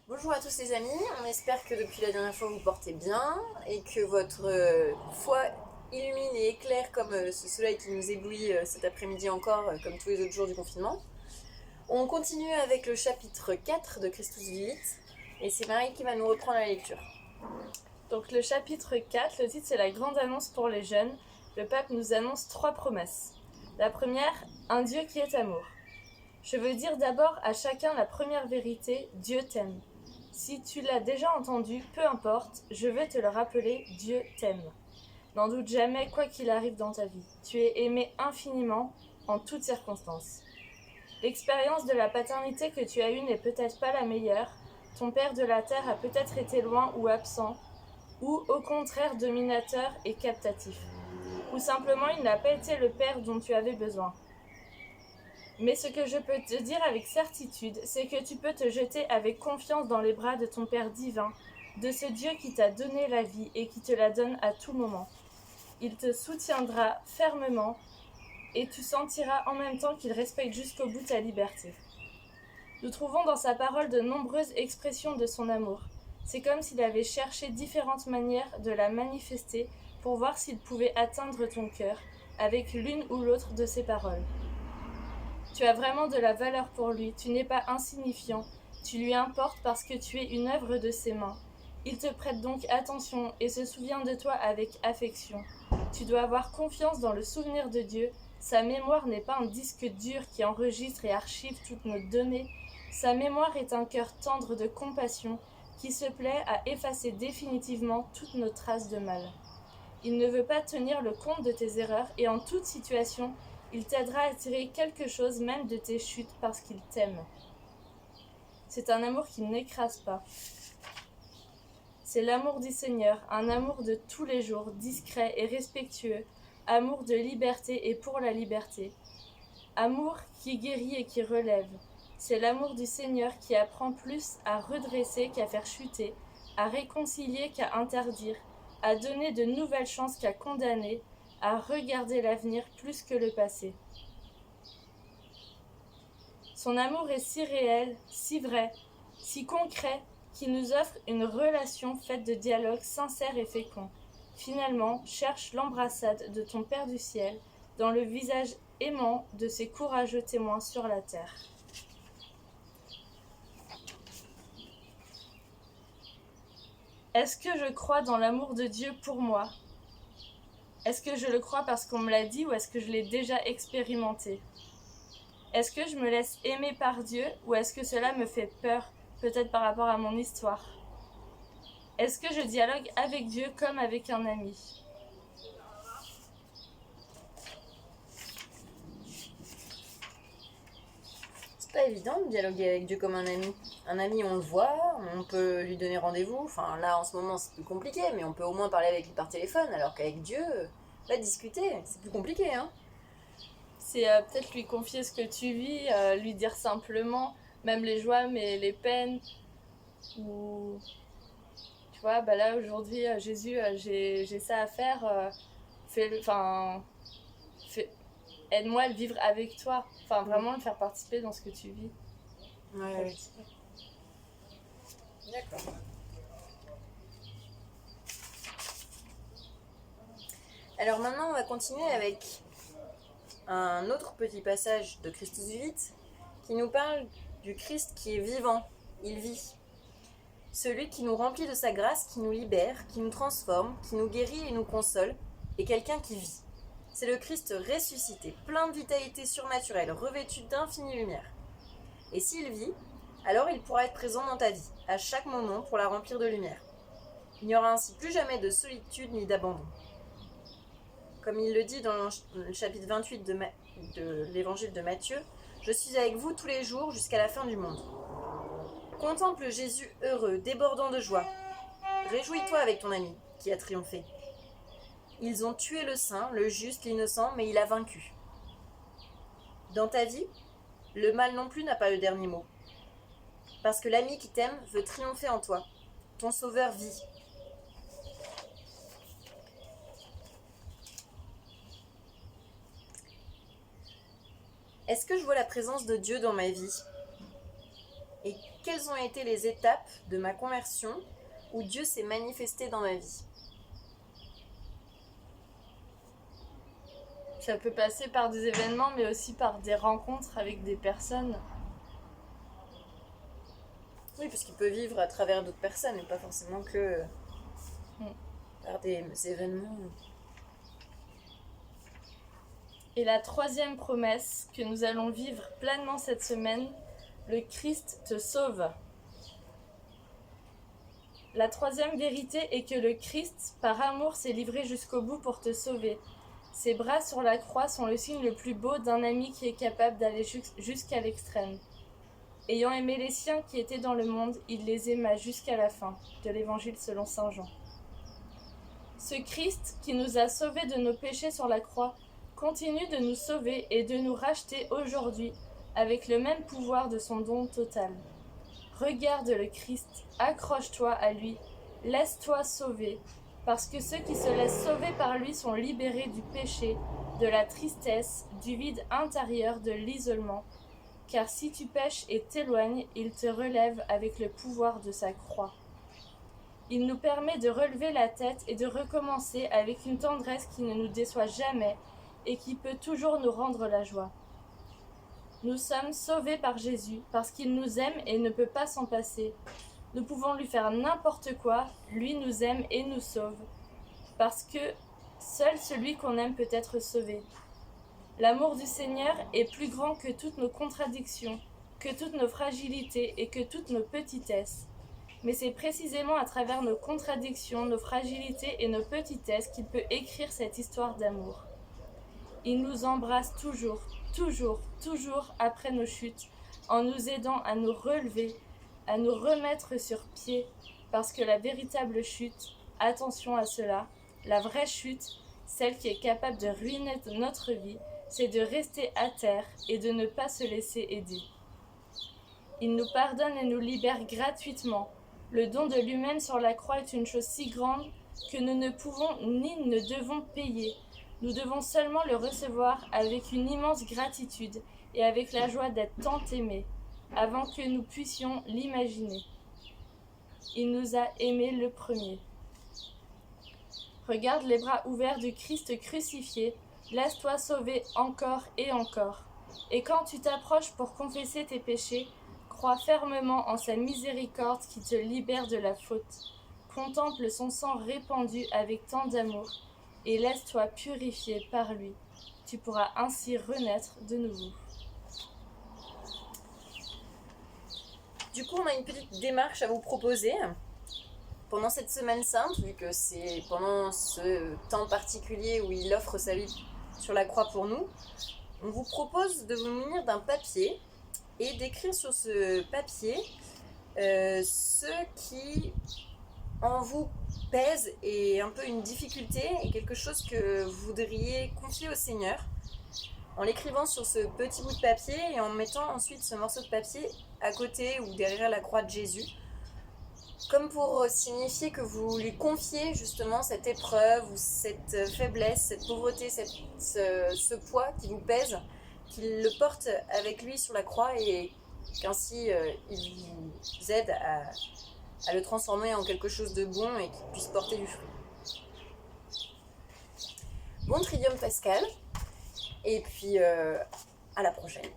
Bonjour à tous les amis, on espère que depuis la dernière fois vous portez bien et que votre foi illumine et éclaire comme ce soleil qui nous éblouit cet après-midi encore, comme tous les autres jours du confinement. On continue avec le chapitre 4 de Christus Vivit et c'est Marie qui va nous reprendre la lecture. Donc le chapitre 4, le titre c'est la grande annonce pour les jeunes. Le pape nous annonce 3 promesses. La première, un Dieu qui est amour. Je veux dire d'abord à chacun la première vérité, Dieu t'aime. Si tu l'as déjà entendu, peu importe, je veux te le rappeler, Dieu t'aime. N'en doute jamais quoi qu'il arrive dans ta vie. Tu es aimé infiniment, en toutes circonstances. L'expérience de la paternité que tu as eue n'est peut-être pas la meilleure. Ton père de la terre a peut-être été loin ou absent, ou au contraire dominateur et captatif. Ou simplement il n'a pas été le père dont tu avais besoin. Mais ce que je peux te dire avec certitude, c'est que tu peux te jeter avec confiance dans les bras de ton Père divin, de ce Dieu qui t'a donné la vie et qui te la donne à tout moment. Il te soutiendra fermement et tu sentiras en même temps qu'il respecte jusqu'au bout ta liberté. Nous trouvons dans sa parole de nombreuses expressions de son amour. C'est comme s'il avait cherché différentes manières de la manifester pour voir s'il pouvait atteindre ton cœur avec l'une ou l'autre de ses paroles. Tu as vraiment de la valeur pour lui, tu n'es pas insignifiant, tu lui importes parce que tu es une œuvre de ses mains. Il te prête donc attention et se souvient de toi avec affection. Tu dois avoir confiance dans le souvenir de Dieu. Sa mémoire n'est pas un disque dur qui enregistre et archive toutes nos données. Sa mémoire est un cœur tendre de compassion qui se plaît à effacer définitivement toutes nos traces de mal. Il ne veut pas tenir le compte de tes erreurs et en toute situation, il t'aidera à tirer quelque chose même de tes chutes parce qu'il t'aime. C'est un amour qui n'écrase pas. C'est l'amour du Seigneur, un amour de tous les jours, discret et respectueux, amour de liberté et pour la liberté. Amour qui guérit et qui relève. C'est l'amour du Seigneur qui apprend plus à redresser qu'à faire chuter, à réconcilier qu'à interdire, à donner de nouvelles chances qu'à condamner, à regarder l'avenir plus que le passé. Son amour est si réel, si vrai, si concret, qu'il nous offre une relation faite de dialogues sincères et féconds. Finalement, cherche l'embrassade de ton Père du ciel dans le visage aimant de ses courageux témoins sur la terre. Est-ce que je crois dans l'amour de Dieu pour moi ? Est-ce que je le crois parce qu'on me l'a dit ou est-ce que je l'ai déjà expérimenté ? Est-ce que je me laisse aimer par Dieu ou est-ce que cela me fait peur, peut-être par rapport à mon histoire ? Est-ce que je dialogue avec Dieu comme avec un ami ? C'est pas évident de dialoguer avec Dieu comme un ami. Un ami, on le voit, on peut lui donner rendez-vous. Enfin, là, en ce moment, c'est plus compliqué, mais on peut au moins parler avec lui par téléphone, alors qu'avec Dieu, discuter, c'est plus compliqué, hein. C'est peut-être lui confier ce que tu vis, lui dire simplement, même les joies, mais les peines. Ou, tu vois, bah là, aujourd'hui, Jésus, j'ai ça à faire, aide-moi à le vivre avec toi. Enfin, vraiment le faire participer dans ce que tu vis. Ouais. D'accord. Alors maintenant, on va continuer avec un autre petit passage de Christus Vivit qui nous parle du Christ qui est vivant, il vit. Celui qui nous remplit de sa grâce, qui nous libère, qui nous transforme, qui nous guérit et nous console, est quelqu'un qui vit. C'est le Christ ressuscité, plein de vitalité surnaturelle, revêtu d'infinie lumière. Et s'il vit, alors il pourra être présent dans ta vie, à chaque moment pour la remplir de lumière. Il n'y aura ainsi plus jamais de solitude ni d'abandon. Comme il le dit dans le chapitre 28 de l'évangile de Matthieu, « Je suis avec vous tous les jours jusqu'à la fin du monde. » Contemple Jésus heureux, débordant de joie. Réjouis-toi avec ton ami qui a triomphé. Ils ont tué le saint, le juste, l'innocent, mais il a vaincu. Dans ta vie, le mal non plus n'a pas le dernier mot. Parce que l'ami qui t'aime veut triompher en toi. Ton sauveur vit. Est-ce que je vois la présence de Dieu dans ma vie ? Et quelles ont été les étapes de ma conversion où Dieu s'est manifesté dans ma vie. Ça peut passer par des événements, mais aussi par des rencontres avec des personnes. Oui, parce qu'il peut vivre à travers d'autres personnes, et pas forcément que par des événements. Et la troisième promesse que nous allons vivre pleinement cette semaine, le Christ te sauve. La troisième vérité est que le Christ, par amour, s'est livré jusqu'au bout pour te sauver. Ses bras sur la croix sont le signe le plus beau d'un ami qui est capable d'aller jusqu'à l'extrême. Ayant aimé les siens qui étaient dans le monde, il les aima jusqu'à la fin, de l'Évangile selon saint Jean. Ce Christ, qui nous a sauvés de nos péchés sur la croix, continue de nous sauver et de nous racheter aujourd'hui avec le même pouvoir de son don total. Regarde le Christ, accroche-toi à lui, laisse-toi sauver, parce que ceux qui se laissent sauver par lui sont libérés du péché, de la tristesse, du vide intérieur, de l'isolement. Car si tu pèches et t'éloignes, il te relève avec le pouvoir de sa croix. Il nous permet de relever la tête et de recommencer avec une tendresse qui ne nous déçoit jamais et qui peut toujours nous rendre la joie. Nous sommes sauvés par Jésus parce qu'il nous aime et ne peut pas s'en passer. Nous pouvons lui faire n'importe quoi, lui nous aime et nous sauve, parce que seul celui qu'on aime peut être sauvé. L'amour du Seigneur est plus grand que toutes nos contradictions, que toutes nos fragilités et que toutes nos petitesses. Mais c'est précisément à travers nos contradictions, nos fragilités et nos petitesses qu'il peut écrire cette histoire d'amour. Il nous embrasse toujours, toujours, toujours après nos chutes, en nous aidant à nous relever, à nous remettre sur pied, parce que la véritable chute, attention à cela, la vraie chute, celle qui est capable de ruiner notre vie, c'est de rester à terre et de ne pas se laisser aider. Il nous pardonne et nous libère gratuitement. Le don de lui-même sur la croix est une chose si grande que nous ne pouvons ni ne devons payer. Nous devons seulement le recevoir avec une immense gratitude et avec la joie d'être tant aimés, avant que nous puissions l'imaginer. Il nous a aimés le premier. Regarde les bras ouverts du Christ crucifié, laisse-toi sauver encore et encore. Et quand tu t'approches pour confesser tes péchés, crois fermement en sa miséricorde qui te libère de la faute. Contemple son sang répandu avec tant d'amour et laisse-toi purifier par lui. Tu pourras ainsi renaître de nouveau. Du coup, on a une petite démarche à vous proposer. Pendant cette semaine sainte, vu que c'est pendant ce temps particulier où il offre sa vie sur la croix pour nous, on vous propose de vous munir d'un papier et d'écrire sur ce papier ce qui en vous pèse et un peu une difficulté et quelque chose que vous voudriez confier au Seigneur, en l'écrivant sur ce petit bout de papier et en mettant ensuite ce morceau de papier à côté ou derrière la croix de Jésus, comme pour signifier que vous lui confiez justement cette épreuve ou cette faiblesse, cette pauvreté, ce poids qui vous pèse, qu'il le porte avec lui sur la croix et qu'ainsi il vous aide à le transformer en quelque chose de bon et qu'il puisse porter du fruit. Bon Triduum Pascal, et puis à la prochaine.